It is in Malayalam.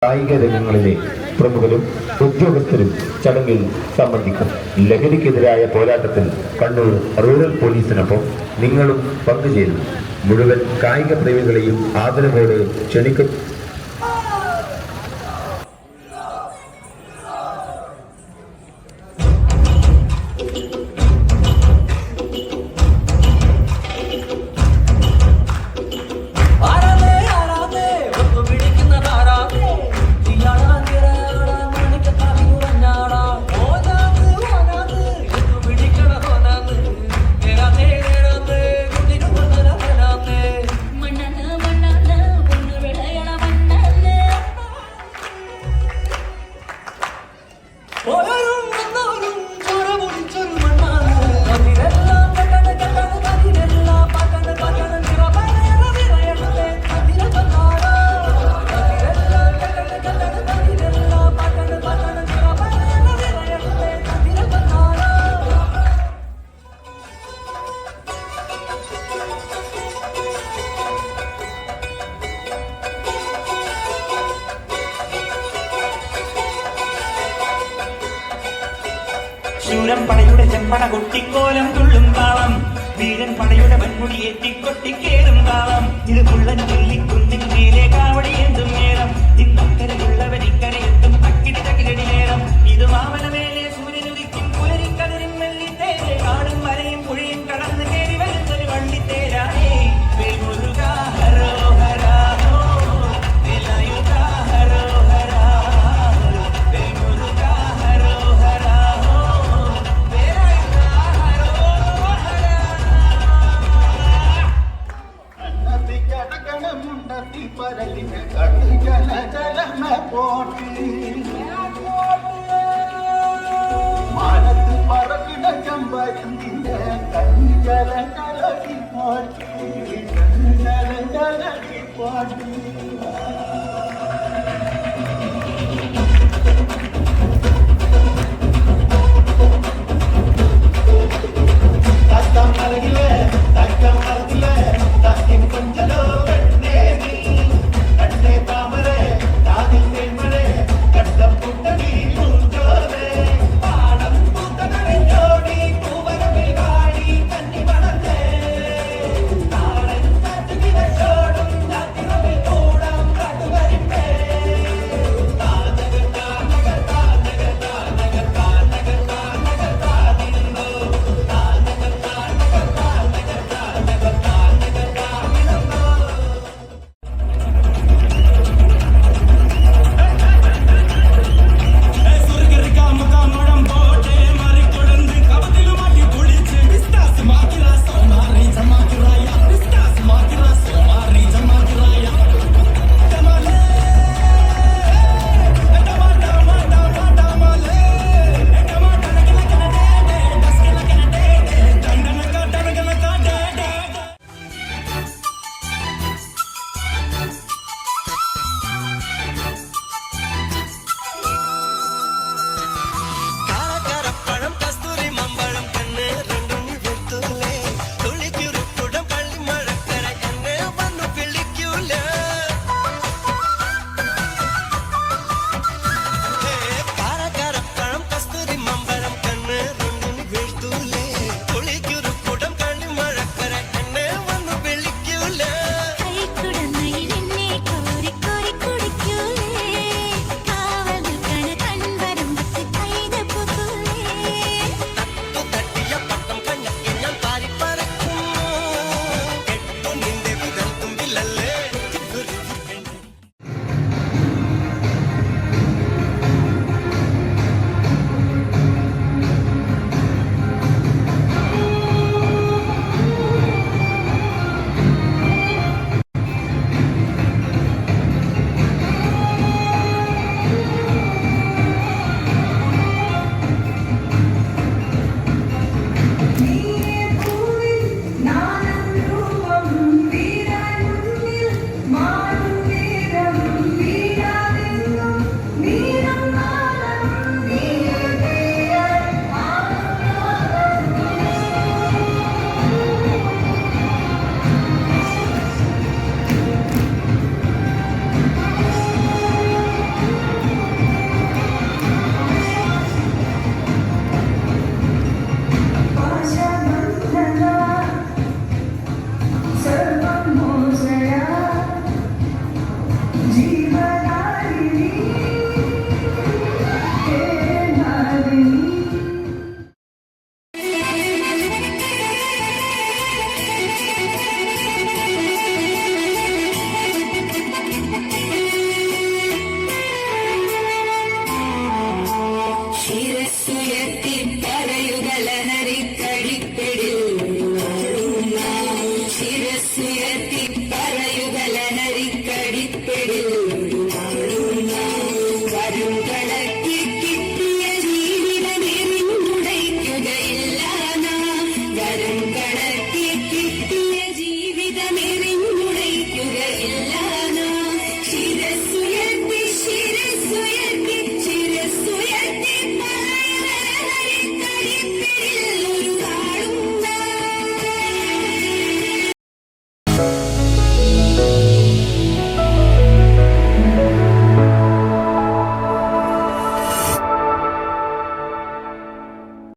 കായിക രംഗങ്ങളിലെ പ്രമുഖരും ഉദ്യോഗസ്ഥരും ചടങ്ങിൽ സംബന്ധിക്കും. ലഹരിക്കെതിരായ പോരാട്ടത്തിൽ കണ്ണൂർ റൂറൽ പോലീസിനൊപ്പം നിങ്ങളും പങ്കുചേരുന്നു. മുഴുവൻ കായിക പ്രേമികളെയും ആദരവോടെ ക്ഷണിക്കും. ശൂരൻ പടയുടെ ചെമ്പട കൊട്ടിക്കോലം തുള്ളും താളം, വീരൻ പടയുടെ വൻമുടിയേറ്റിക്കൊട്ടിക്കേറും താളം. ഇത് പുള്ളൻ ചൊല്ലിക്കുന്നിൻ മേലെ കാവടി എന്തും നേരം, ഇന്നക്കരയുള്ളവർ ഇക്കരയെത്തും തക്കിടി തകിലടി നേരം. ഇത് മാമനമേലെ സൂര്യനുദിക്കും പുലരിക്കതിരിൻ വെള്ളിത്തേരെ, കാടും മലയും പുഴയും കടന്ന് കയറി വരുന്നൊരു വള്ളിത്തേരാണേ. വേൽമുരുകാ ഹരോഹരാ ഹോ, വേലായുധാ ഹരോഹരാ, വേൽമുരുകാ ഹരോഹരാ ഹോ, വേലായുധാ ഹരോഹരാ. മുണ്ടത്തി പരലിന കണ്ണി ജല ജലമ പോട്ടി, മാനത്ത് പറകിട ചമ്പരത്തിന്റെ കണ്ണി ജല ജലടി പോട്ടി, കണ്ണി ജല ജലടി പോട്ടി. തേടി